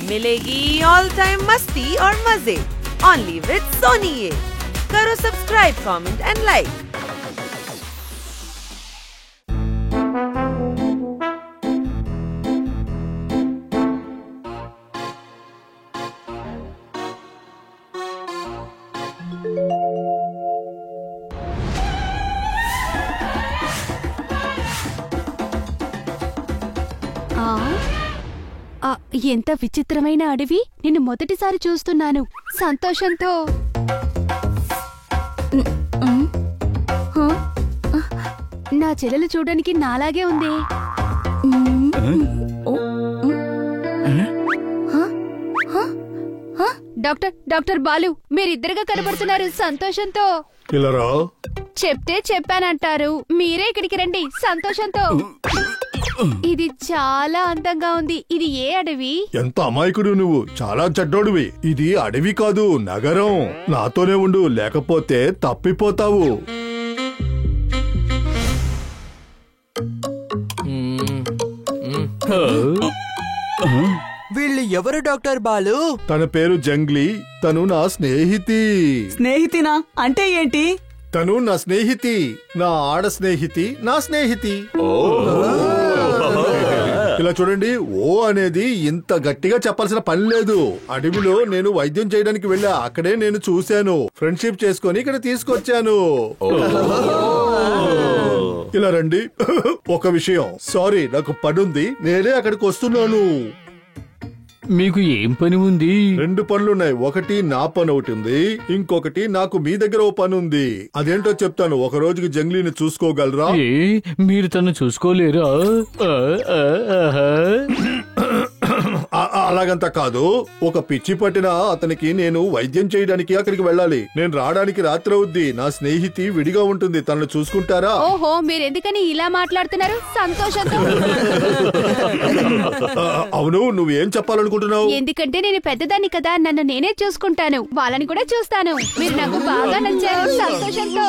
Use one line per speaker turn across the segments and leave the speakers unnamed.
मिलेगी all time मस्ती और मजे ओनली विद सोनी। ये करो सब्सक्राइब, कमेंट एंड लाइक।
ఎంత విచిత్రమైన అడవి! నిన్ను మొదటిసారి చూస్తున్నాను. సంతోషంతో నా చెల్లెలు చూడడానికి నాలాగే ఉంది. డాక్టర్ బాలు, మీరిద్దరుగా కనబడుతున్నారు. సంతోషంతో చెప్తే చెప్పానంటారు. మీరే ఇక్కడికి రండి. సంతోషంతో. ఇది చాలా అందంగా ఉంది. ఇది ఏ అడవి?
ఎంత అమాయకుడు నువ్వు! చాలా చెడ్డోడివి. ఇది అడవి కాదు, నగరం. నాతోనే ఉండు, లేకపోతే తప్పిపోతావు.
వీళ్ళు ఎవరు డాక్టర్ బాలు?
తన పేరు జంగ్లీ. తను నా స్నేహితి.
స్నేహితినా అంటే ఏంటి?
తను నా స్నేహితి, నా ఆడ స్నేహితి, నా స్నేహితి. ఇలా చూడండి, ఓ అనేది ఇంత గట్టిగా చెప్పాల్సిన పని లేదు. అడవిలో నేను వైద్యం చేయడానికి వెళ్ళా. అక్కడే నేను చూశాను. ఫ్రెండ్షిప్ చేసుకొని ఇక్కడ తీసుకొచ్చాను. ఇలా రండి. ఒక విషయం, సారీ, నాకు పనుంది. నేనే అక్కడికి వస్తున్నాను.
మీకు ఏం పని ఉంది?
2 పనులున్నాయి. ఒకటి నా పని ఒకటి ఉంది, ఇంకొకటి నాకు మీ దగ్గర ఓ పని ఉంది. అదేంటో చెప్తాను. ఒక రోజుకి జంగ్లీని చూసుకోగలరా?
మీరు తను చూసుకోలేరా?
అలాగంతా కాదు. ఒక పిచ్చి పట్టిన అతనికి నేను వైద్యం చేయడానికి అక్కడికి వెళ్ళాలి. నేను రావడానికి రాత్రి అవుద్ది. నా స్నేహితి విడిగా ఉంటుంది. తనను చూసుకుంటారా?
ఓహో, మీరెందుకని ఇలా మాట్లాడుతున్నారు? సంతోషంతో.
అవును, నువ్వేం చెప్పాలనుకుంటున్నావు?
ఎందుకంటే నేను పెద్దదాన్ని కదా, నన్ను నేనే చూసుకుంటాను. వాళ్ళని కూడా చూస్తాను. మీరు నాకు బాగా నచ్చారు. సంతోషంతో.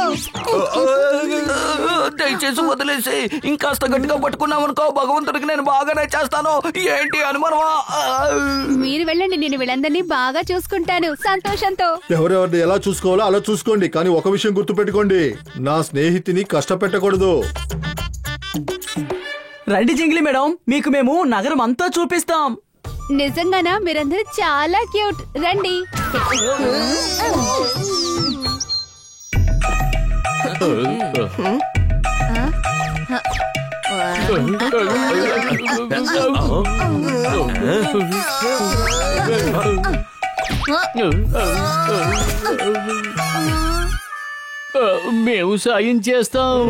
దయచేసి వదిలేసి ఇంకాస్త గట్టిగా పట్టుకున్నామనుకో, భగవంతుడికి నేను బాగా నచ్చేస్తాను. ఏంటి అనుమానమా?
మీరు వెళ్ళండి, నేను వీళ్ళందరినీ బాగా చూసుకుంటాను. సంతోషంతో.
ఎవరెవరిని ఎలా చూసుకోవాలో అలా చూసుకోండి, కానీ ఒక విషయం గుర్తు పెట్టుకోండి, నా స్నేహితుని కష్టపెట్టకూడదు.
రండి జింగిలి మేడం, మీకు మేము నగరం అంతా చూపిస్తాం.
నిజంగానా? మీరందరూ చాలా క్యూట్. రండి.
మేము సాయం చేస్తాం.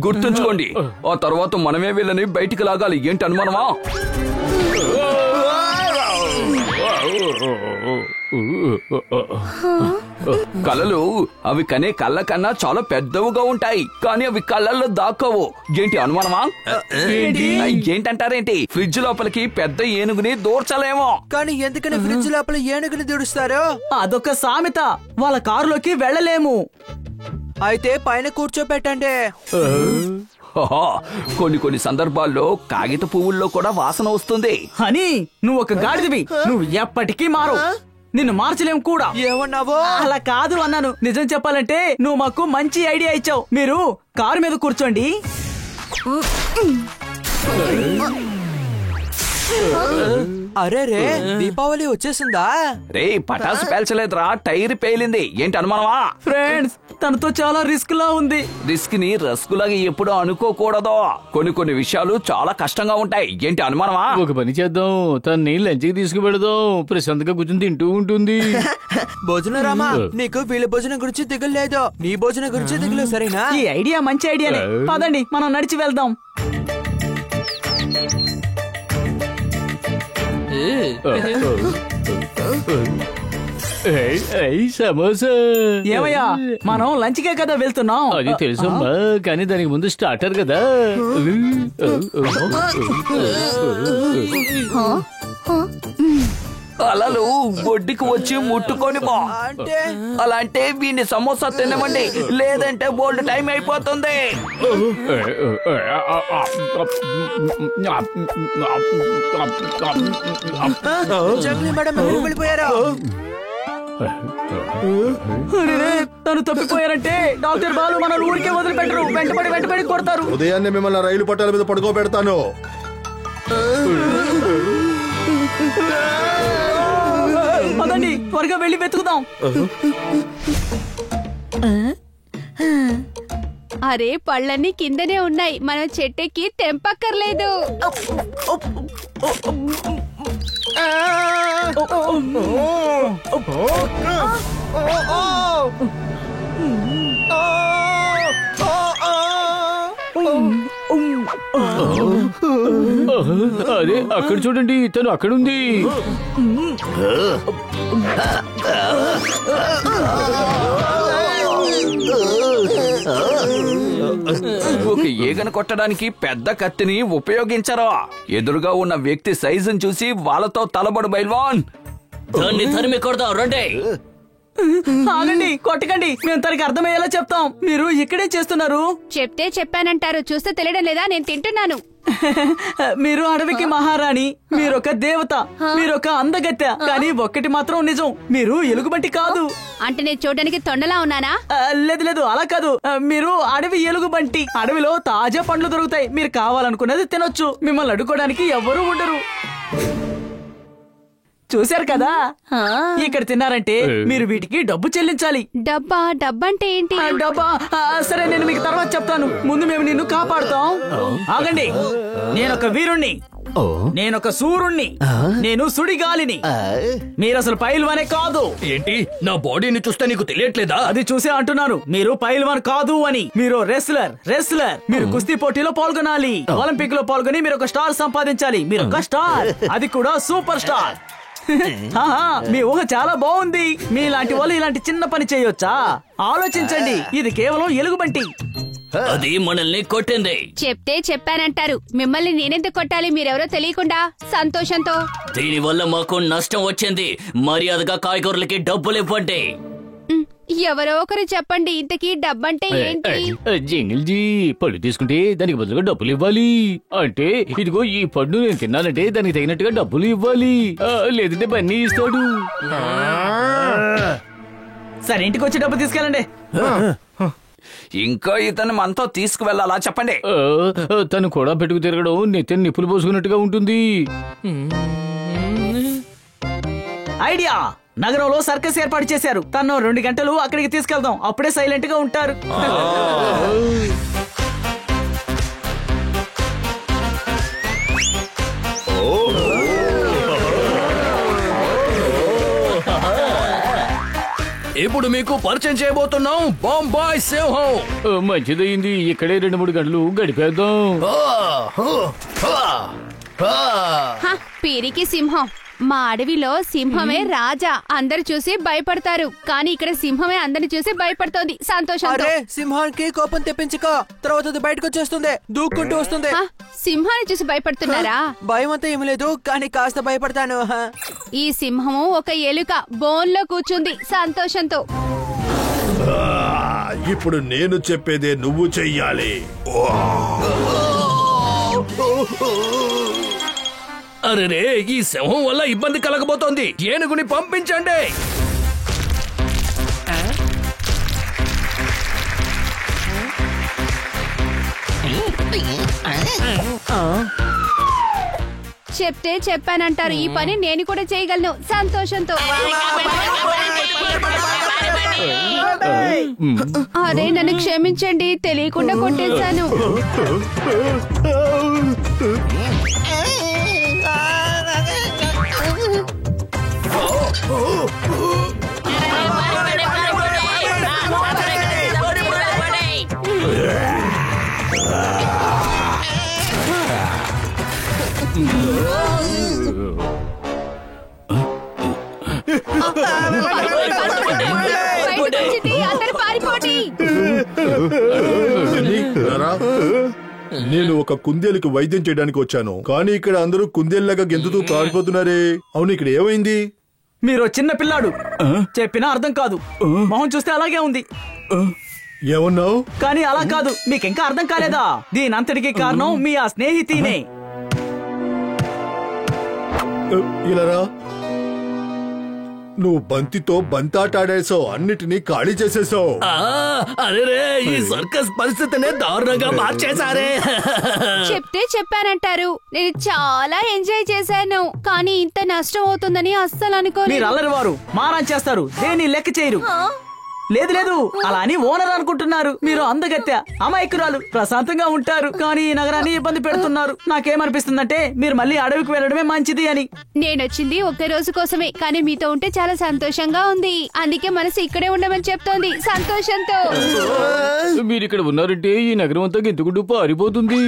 గుర్తుంచుకోండి, ఆ తర్వాత మనమే వీళ్ళని బయటికి లాగాలి. ఏంటి అనుమానమా? కళలు అవి కనే కళ్ళ కన్నా చాలా పెద్దవిగా ఉంటాయి, కానీ అవి కళ్ళల్లో దాక్కవు. ఏంటి అనుమానమా? ఏంటంటారేంటి? ఫ్రిడ్జ్ లోపలికి పెద్ద ఏనుగుని దూర్చలేమో.
కానీ ఎందుకని ఫ్రిడ్జ్ లోపల ఏనుగుని దూడుస్తారు?
అదొక సామెత. వాళ్ళ కారులోకి వెళ్ళలేము.
అయితే పైన కూర్చోపెట్టండి.
కొన్ని సందర్భాల్లో కాగిత పువ్వుల్లో కూడా వాసన వస్తుంది. అని నువ్వు ఒక గాడిదవి. నువ్వు ఎప్పటికీ మారు. నిన్ను మార్చలేం కూడా.
ఏమన్నావో?
అలా కాదు అన్నాను. నిజం చెప్పాలంటే నువ్వు మాకు మంచి ఐడియా ఇచ్చావు. మీరు కారు మీద కూర్చోండి.
అరే రే, దీపావళి వచ్చేసిందా?
రే, పటాసు పేల్చలేదురా, టైర్ పేలింది. ఏంటి అనుమానమా? ఫ్రెండ్స్, తనతో చాలా రిస్క్ లా ఉంది. రిస్క్ ని రస్క్ లాగా ఎప్పుడూ అనుకోకూడదు. కొన్ని విషయాలు చాలా కష్టంగా ఉంటాయి. ఏంటి అనుమానమా?
ఒక పని చేద్దాం, తన్ని లంచ్కి తీసుకువెళదాం. ప్రశాంతంగా కూర్చొని తింటూ ఉంటుంది.
భోజనం రామా, నీకు వీళ్ళ భోజనం గురించి దిగులు లేదు, నీ భోజనం గురించి దిగులు. సరేనా?
ఈ ఐడియా మంచి ఐడియానే. పదండి, మనం నడిచి వెళ్దాం.
సమోసా.
ఏమయ్యా, మనం లంచ్ కే కదా వెళ్తున్నాం.
అది తెలుసమ్మా, కానీ దానికి ముందు స్టార్టర్ కదా.
అలలు ఒడ్డుకు వచ్చి ముట్టుకొని పో.
అంటే
అలా అంటే వీడిని సమోసా తినమండి, లేదంటే బోల్డ్ టైం అయిపోతుంది.
జంగ్లీ మేడం వెళ్ళిపోయారా?
తను తప్పిపోయారంటే డాక్టర్ బాలు మన ఊరికే వదిలిపెట్టరు, వెంటబడి కొడతారు.
ఉదయాన్నే మిమ్మల్ని రైలు పట్టాల మీద పడుకోబెడతాను.
పదండి త్వరగా వెళ్ళి వెతుకుదాం.
అరే పళ్ళన్నీ కిందనే ఉన్నాయి, మనం చెట్టెక్కి తెంపక్కర్లేదు.
అరే అక్కడ చూడండి, తను అక్కడుంది.
ఒక ఈగను కొట్టడానికి పెద్ద కత్తిని ఉపయోగించరా. ఎదురుగా ఉన్న వ్యక్తి సైజును చూసి వాళ్ళతో తలబడు బైల్వాన్.
దాన్ని తరిమి కొడదాం రండి.
ఆగండి, కొట్టకండి, మేము తనకి అర్థమయ్యేలా చెప్తాం. మీరు ఇక్కడే చేస్తున్నారు.
చెప్తే చెప్పానంటారు, చూస్తే తెలియడం లేదా? నేను తింటున్నాను.
మీరు అడవికి మహారాణి, మీరొక దేవత, మీరొక అందగత్తె. కానీ ఒక్కటి మాత్రం నిజం, మీరు ఎలుగుబంటి కాదు.
అంటే నేను చూడడానికి తొండలా ఉన్నానా?
లేదు అలా కాదు, మీరు అడవి ఎలుగుబంటి. అడవిలో తాజా పండ్లు దొరుకుతాయి, మీరు కావాలనుకున్నది తినొచ్చు. మిమ్మల్ని అడ్డుకోవడానికి ఎవ్వరూ ఉండరు. చూశారు కదా, ఇక్కడ తిన్నారంటే మీరు వీటికి డబ్బు చెల్లించాలి.
డబ్బంటే ఏంటి?
డబ్బా సరే, నేను మీకు తర్వాత చెప్తాను. ముందు మేము నిన్ను కాపాడుతాం. ఆగండి, నేనొక వీరుణ్ణి, నేనొక సూర్యుణ్ణి, నేను సుడిగాలిని. మీరసలు పైల్వానే కాదు.
ఏంటి, నా బాడీని చూస్తే నీకు తెలియట్లేదా?
అది చూసే అంటున్నాను, మీరు పైల్వాన్ కాదు అని. మీరు రెస్లర్. మీరు కుస్తీ పోటీలో పాల్గొనాలి. ఒలింపిక్ లో పాల్గొని మీరు ఒక స్టార్ సంపాదించాలి. మీరు ఒక స్టార్, అది కూడా సూపర్ స్టార్. మీ ఊహ చాలా బాగుంది. మీలాంటి వాళ్ళు ఇలాంటి చిన్న పని చేయొచ్చా? ఆలోచించండి, ఇది కేవలం ఎలుగుబంటి.
అది మనల్ని కొట్టింది.
చెప్తే చెప్పానంటారు, మిమ్మల్ని నేనెందుకు కొట్టాలి? మీరెవరో తెలియకుండా సంతోషంతో.
దీని వల్ల మాకు నష్టం వచ్చింది. మర్యాదగా కాయగూరలకి డబ్బులు ఇవ్వండి.
ఎవరో ఒకరు చెప్పండి, ఇంతకీ డబ్బంటే ఏంటి?
జింగిల్జీ, పళ్ళు తీసుకుంటే దానికి బదులుగా డబ్బులు ఇవ్వాలి. అంటే ఇదిగో ఈ పండు నేను తిన్నానంటే దానికి తగినట్టుగా డబ్బులు ఇవ్వాలి. లేదంటే బన్నీ ఇస్తాడు.
సరే, ఇంటికి వచ్చి డబ్బు తీసుకెళ్ళండి.
ఇంకా ఇతను మనతో తీసుకువెళ్ళాలా చెప్పండి.
తను కూడా పెట్టుకు తిరగడం నెత్తిన నిప్పులు పోసుకున్నట్టుగా ఉంటుంది.
ఐడియా, నగరంలో సర్కస్ ఏర్పాటు చేశారు. తను 2 గంటలు అక్కడికి తీసుకెళ్దాం, అప్పుడే సైలెంట్ గా ఉంటారు.
ఇప్పుడు మీకు పరిచయం చేయబోతున్నాం బొంబాయి సింహం. మంచిదయింది, ఇక్కడే 2-3 గంటలు గడిపేద్దాం.
పీరికి సింహం. మా అడవిలో సింహమే రాజా, అందరు చూసి భయపడతారు. కానీ ఇక్కడ సింహమే అందరిని చూసి భయపడుతోంది సంతోషంతో.
అరే, సింహానికి కోపం తెప్పించుకో, తర్వాత అది బయటకు వచ్చేస్తుంది, దూక్కుంటూ వస్తుంది.
సింహాన్ని చూసి భయపడుతున్నారా?
భయం అంతా ఏమి లేదు, కానీ కాస్త భయపడతాను.
ఈ సింహము ఒక ఎలుక బోన్లో కూర్చుంది సంతోషంతో.
ఇప్పుడు నేను చెప్పేదే నువ్వు చెయ్యాలి.
అరే, ఈ సింహం వల్ల ఇబ్బంది కలగబోతోంది. ఏనుగుని పంపించండి.
చెప్తే చెప్పానంటారు, ఈ పని నేను కూడా చేయగలను సంతోషంతో. అరే, నన్ను క్షమించండి, తెలియకుండా కొట్టేశాను. అందరూ పారిపోండి.
నేను ఒక కుందేలుకి వైద్యం చేయడానికి వచ్చాను, కానీ ఇక్కడ అందరూ కుందేలులాగా గెంతుతూ పారిపోతున్నారే. అవును, ఇక్కడ ఏమైంది?
మీరు చిన్న పిల్లాడు, చెప్పినా అర్థం కాదు. మొహం చూస్తే అలాగే ఉంది.
ఏమన్నావు?
కానీ అలా కాదు, మీకింకా అర్థం కాలేదా? దీని అంతటికి కారణం మీ ఆ స్నేహితునే.
ఇలా రా. నువ్వు బంతితో బంతాట ఆడేసావు, అన్నిటినీ ఖాళీ చేసేసావు.
అరే ఈ సర్కస్ పరిస్థితినే దారుణంగా మార్చేశారే.
చెప్తే చెప్పానంటారు. నేను చాలా ఎంజాయ్ చేశాను, కానీ ఇంత నష్టం అవుతుందని అస్సలు అనుకోలేదు.
మీరు అల్లరి వారు, మారం చేస్తారు, దేన్ని లెక్క చేయరు. లేదు లేదు, అలా అని ఓనర్ అనుకుంటున్నారు. మీరు అందగత్తె, అమాయకురాలు, ప్రశాంతంగా ఉంటారు, కానీ ఈ నగరాన్ని ఇబ్బంది పెడుతున్నారు. నాకేమనిపిస్తుందంటే మీరు మళ్ళీ అడవికి వెళ్ళడమే మంచిది అని.
నేనొచ్చింది ఒక్క రోజు కోసమే, కానీ మీతో ఉంటే చాలా సంతోషంగా ఉంది. అందుకే మనసు ఇక్కడే ఉండమని చెప్తోంది సంతోషంతో.
మీరు ఇక్కడ ఉన్నారంటే ఈ నగరం అంతా గెంతుకుంటూ పారిపోతుంది.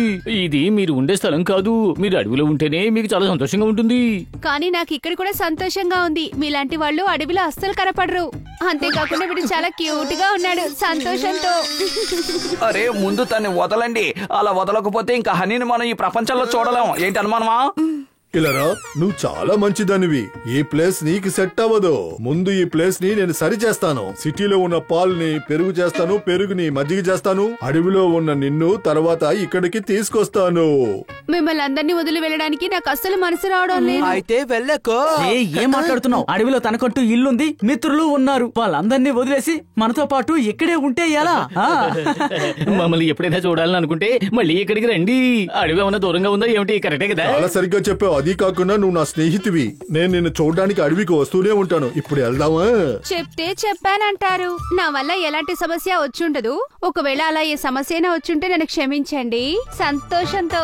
ఇది మీరు ఉండే స్థలం కాదు. మీరు అడవిలో ఉంటేనే మీకు చాలా సంతోషంగా ఉంటుంది.
కానీ నాకు ఇక్కడ కూడా సంతోషంగా ఉంది. మీలాంటి వాళ్ళు అడవిలో అస్సలు కనపడరు. అంతేకాకుండా వీడు చాలా క్యూట్ గా ఉన్నాడు సంతోషంతో.
అరే ముందు తన్ని వదలండి, అలా వదలకపోతే ఇంకా హనీని మనం ఈ ప్రపంచంలో చూడలేం. ఏంటి అనుమానమా?
ఇలారా, నువ్వు చాలా మంచిదానివి. ఈ ప్లేస్ నీకు సెట్ అవ్వదు. ముందు ఈ ప్లేస్ ని నేను సరి చేస్తాను. సిటీలో ఉన్న పాల్ని పెరుగు చేస్తాను, పెరుగుని మజ్జిగ చేస్తాను. అడవిలో ఉన్న నిన్ను తర్వాత ఇక్కడికి తీసుకొస్తాను.
మిమ్మల్ని అందరినీ వదిలి వెళ్ళడానికి నాకు అస్సలు మనసు రావడం లేదు.
అయితే వెళ్ళకో.
ఏం మాట్లాడుతున్నావు? అడవిలో తనకంటూ ఇల్లుంది, మిత్రులు ఉన్నారు. వాళ్ళందరినీ వదిలేసి మనతో పాటు ఇక్కడే ఉంటే ఎలా?
మమ్మల్ని ఎప్పుడైనా చూడాలని అనుకుంటే మళ్ళీ ఇక్కడికి రండి. అడవి ఏమన్నా దూరంగా ఉందా ఏమిటి? కరెక్టే కదా?
చాలా సరిగ్గా చెప్పావు. అది కాకుండా నువ్వు నా స్నేహితువి. నేను నిన్ను చూడడానికి అడవికి వస్తూనే ఉంటాను. ఇప్పుడు వెళ్దామా?
చెప్తే చెప్పానంటారు. నా వల్ల ఎలాంటి సమస్య వచ్చుండదు. ఒకవేళ అలా ఏ సమస్య వచ్చుంటే నన్ను క్షమించండి సంతోషంతో.